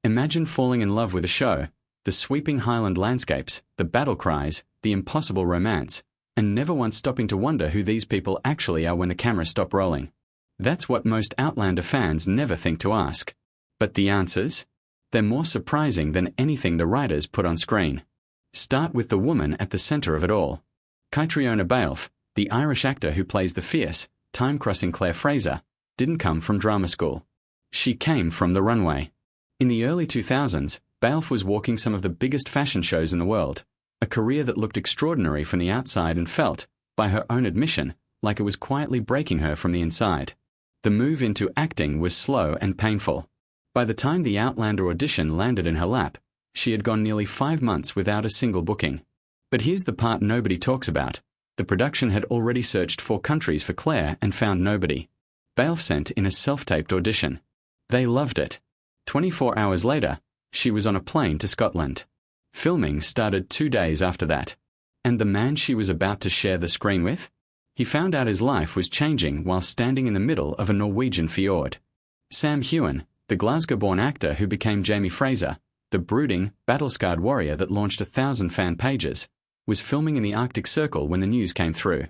Imagine falling in love with a show, the sweeping highland landscapes, the battle cries, the impossible romance, and never once stopping to wonder who these people actually are when the cameras stop rolling. That's what most Outlander fans never think to ask. But the answers? They're more surprising than anything the writers put on screen. Start with the woman at the center of it all. Caitriona Balfe, the Irish actor who plays the fierce, time-crossing Claire Fraser, didn't come from drama school. She came from the runway. In the early 2000s, Balfe was walking some of the biggest fashion shows in the world, a career that looked extraordinary from the outside and felt, by her own admission, like it was quietly breaking her from the inside. The move into acting was slow and painful. By the time the Outlander audition landed in her lap, she had gone nearly 5 months without a single booking. But here's the part nobody talks about. The production had already searched 4 countries for Claire and found nobody. Balfe sent in a self-taped audition. They loved it. 24 hours later, she was on a plane to Scotland. Filming started 2 days after that. And the man she was about to share the screen with? He found out his life was changing while standing in the middle of a Norwegian fjord. Sam Heughan, the Glasgow-born actor who became Jamie Fraser, the brooding, battle-scarred warrior that launched 1,000 fan pages, was filming in the Arctic Circle when the news came through.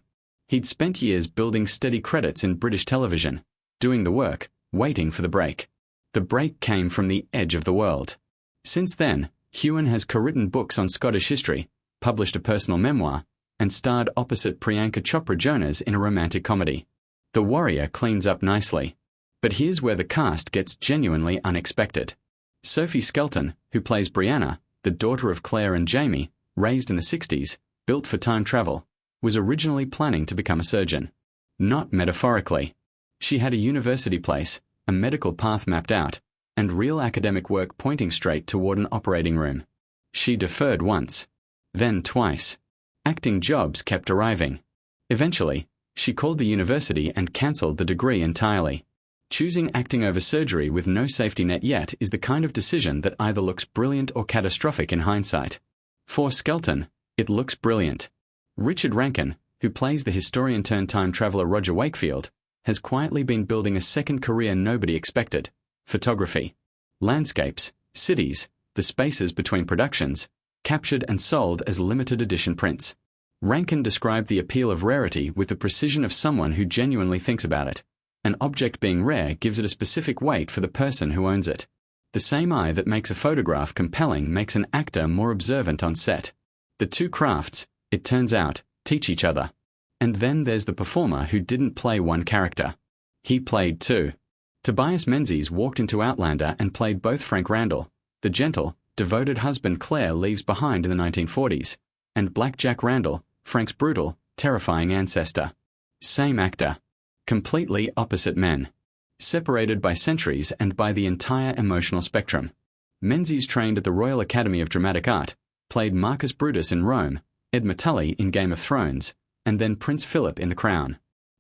He'd spent years building steady credits in British television, doing the work, waiting for the break. The break came from the edge of the world. Since then, Heughan has co-written books on Scottish history, published a personal memoir, and starred opposite Priyanka Chopra Jonas in a romantic comedy. The warrior cleans up nicely. But here's where the cast gets genuinely unexpected. Sophie Skelton, who plays Brianna, the daughter of Claire and Jamie, raised in the 60s, built for time travel, was originally planning to become a surgeon. Not metaphorically. She had a university place, a medical path mapped out, and real academic work pointing straight toward an operating room. She deferred once, then twice. Acting jobs kept arriving. Eventually, she called the university and cancelled the degree entirely. Choosing acting over surgery with no safety net yet is the kind of decision that either looks brilliant or catastrophic in hindsight. For Skelton, it looks brilliant. Richard Rankin, who plays the historian-turned-time traveler Roger Wakefield, has quietly been building a second career nobody expected: photography. Landscapes, cities, the spaces between productions, captured and sold as limited edition prints. Rankin described the appeal of rarity with the precision of someone who genuinely thinks about it. An object being rare gives it a specific weight for the person who owns it. The same eye that makes a photograph compelling makes an actor more observant on set. The two crafts, it turns out, teach each other. And then there's the performer who didn't play one character. He played two. Tobias Menzies walked into Outlander and played both Frank Randall, the gentle, devoted husband Claire leaves behind in the 1940s, and Black Jack Randall, Frank's brutal, terrifying ancestor. Same actor. Completely opposite men. Separated by centuries and by the entire emotional spectrum. Menzies trained at the Royal Academy of Dramatic Art, played Marcus Brutus in Rome, Ed Matully in Game of Thrones, and then Prince Philip in The Crown.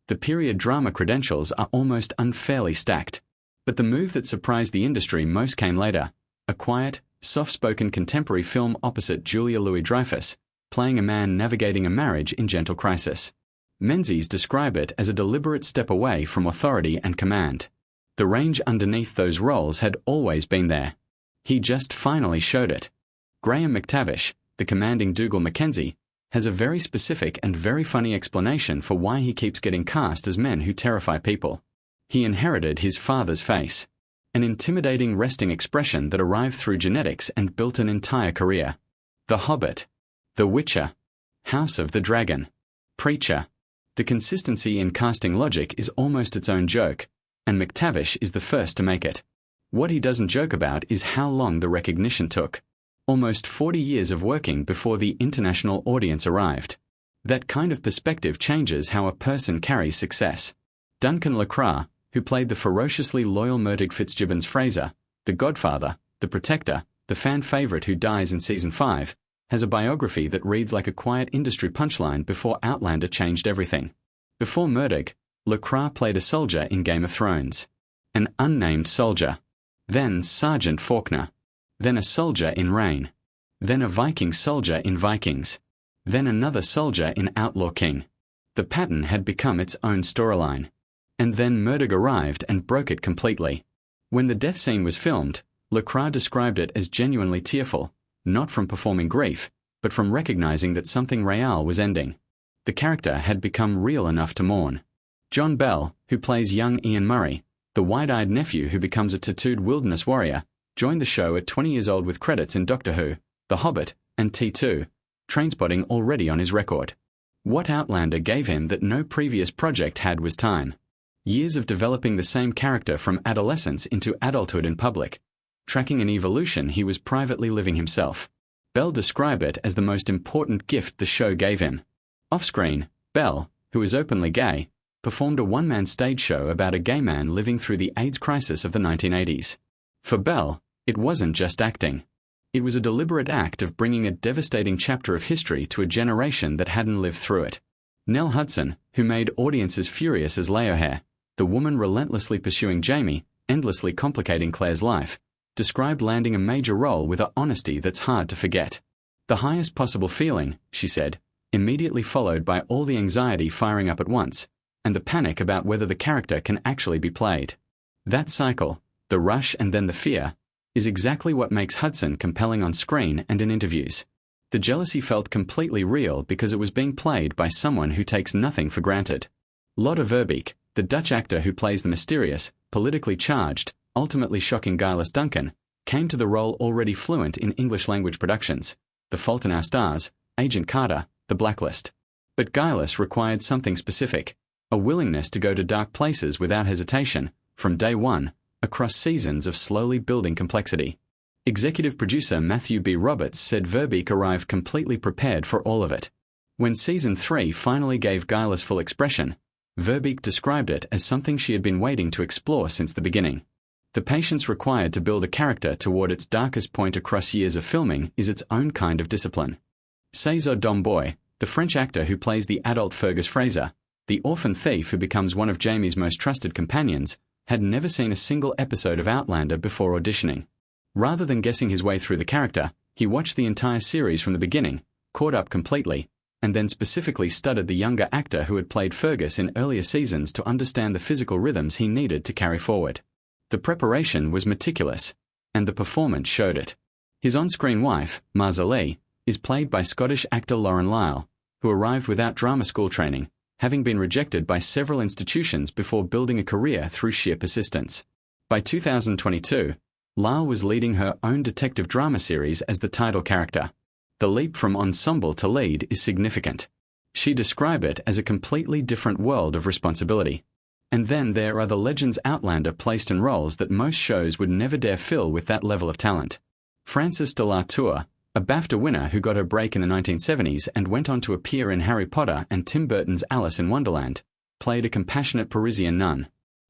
The period drama credentials are almost unfairly stacked. But the move that surprised the industry most came later: a quiet, soft-spoken contemporary film opposite Julia Louis-Dreyfus, playing a man navigating a marriage in gentle crisis. Menzies described it as a deliberate step away from authority and command. The range underneath those roles had always been there. He just finally showed it. Graham McTavish, the commanding Dougal Mackenzie, has a very specific and very funny explanation for why he keeps getting cast as men who terrify people. He inherited his father's face. An intimidating resting expression that arrived through genetics and built an entire career. The Hobbit. The Witcher. House of the Dragon. Preacher. The consistency in casting logic is almost its own joke, and McTavish is the first to make it. What he doesn't joke about is how long the recognition took. Almost 40 years of working before the international audience arrived. That kind of perspective changes how a person carries success. Duncan Lacroix, who played the ferociously loyal Murtig Fitzgibbons Fraser, the Godfather, the Protector, the fan favorite who dies in Season 5, has a biography that reads like a quiet industry punchline before Outlander changed everything. Before Murtig, Lacroix played a soldier in Game of Thrones. An unnamed soldier. Then Sergeant Faulkner. Then a soldier in Rain. Then a Viking soldier in Vikings. Then another soldier in Outlaw King. The pattern had become its own storyline. And then Murtig arrived and broke it completely. When the death scene was filmed, Lecras described it as genuinely tearful, not from performing grief, but from recognizing that something real was ending. The character had become real enough to mourn. John Bell, who plays young Ian Murray, the wide-eyed nephew who becomes a tattooed wilderness warrior, joined the show at 20 years old with credits in Doctor Who, The Hobbit, and T2, Trainspotting already on his record. What Outlander gave him that no previous project had was time. Years of developing the same character from adolescence into adulthood in public, tracking an evolution he was privately living himself. Bell described it as the most important gift the show gave him. Off-screen, Bell, who is openly gay, performed a one-man stage show about a gay man living through the AIDS crisis of the 1980s. For Bell, it wasn't just acting. It was a deliberate act of bringing a devastating chapter of history to a generation that hadn't lived through it. Nell Hudson, who made audiences furious as Leohair, the woman relentlessly pursuing Jamie, endlessly complicating Claire's life, described landing a major role with an honesty that's hard to forget. The highest possible feeling, she said, immediately followed by all the anxiety firing up at once, and the panic about whether the character can actually be played. That cycle, the rush and then the fear, is exactly what makes Hudson compelling on screen and in interviews. The jealousy felt completely real because it was being played by someone who takes nothing for granted. Lotte Verbeek, the Dutch actor who plays the mysterious, politically charged, ultimately shocking Gillis Duncan, came to the role already fluent in English-language productions, The Fault in Our Stars, Agent Carter, The Blacklist. But Gillis required something specific, a willingness to go to dark places without hesitation, from day one, across seasons of slowly building complexity. Executive producer Matthew B. Roberts said Verbeek arrived completely prepared for all of it. When Season 3 finally gave Gillis full expression, Verbeek described it as something she had been waiting to explore since the beginning. The patience required to build a character toward its darkest point across years of filming is its own kind of discipline. César Domboy, the French actor who plays the adult Fergus Fraser, the orphan thief who becomes one of Jamie's most trusted companions, had never seen a single episode of Outlander before auditioning. Rather than guessing his way through the character, he watched the entire series from the beginning, caught up completely, and then specifically studied the younger actor who had played Fergus in earlier seasons to understand the physical rhythms he needed to carry forward. The preparation was meticulous, and the performance showed it. His on-screen wife, Marza Lee, is played by Scottish actor Lauren Lyle, who arrived without drama school training, having been rejected by several institutions before building a career through sheer persistence. By 2022, Lyle was leading her own detective drama series as the title character. The leap from ensemble to lead is significant. She described it as a completely different world of responsibility. And then there are the Legends Outlander placed in roles that most shows would never dare fill with that level of talent. Frances de la Tour, a BAFTA winner who got her break in the 1970s and went on to appear in Harry Potter and Tim Burton's Alice in Wonderland, played a compassionate Parisian nun.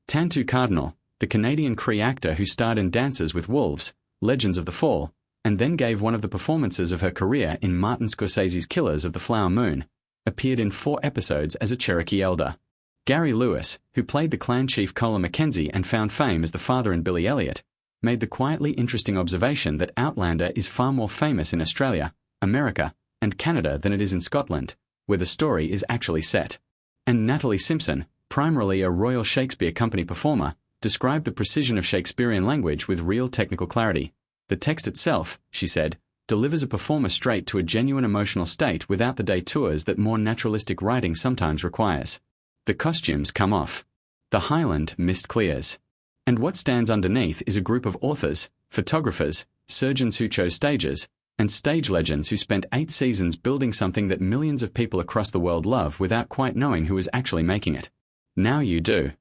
Tantu Cardinal, the Canadian Cree actor who starred in Dances with Wolves, Legends of the Fall, and then gave one of the performances of her career in Martin Scorsese's Killers of the Flower Moon, appeared in 4 episodes as a Cherokee elder. Gary Lewis, who played the clan chief Colin Mackenzie and found fame as the father in Billy Elliot, made the quietly interesting observation that Outlander is far more famous in Australia, America, and Canada than it is in Scotland, where the story is actually set. And Natalie Simpson, primarily a Royal Shakespeare Company performer, described the precision of Shakespearean language with real technical clarity. The text itself, she said, delivers a performer straight to a genuine emotional state without the detours that more naturalistic writing sometimes requires. The costumes come off. The Highland mist clears. And what stands underneath is a group of authors, photographers, surgeons who chose stages, and stage legends who spent 8 seasons building something that millions of people across the world love without quite knowing who was actually making it. Now you do.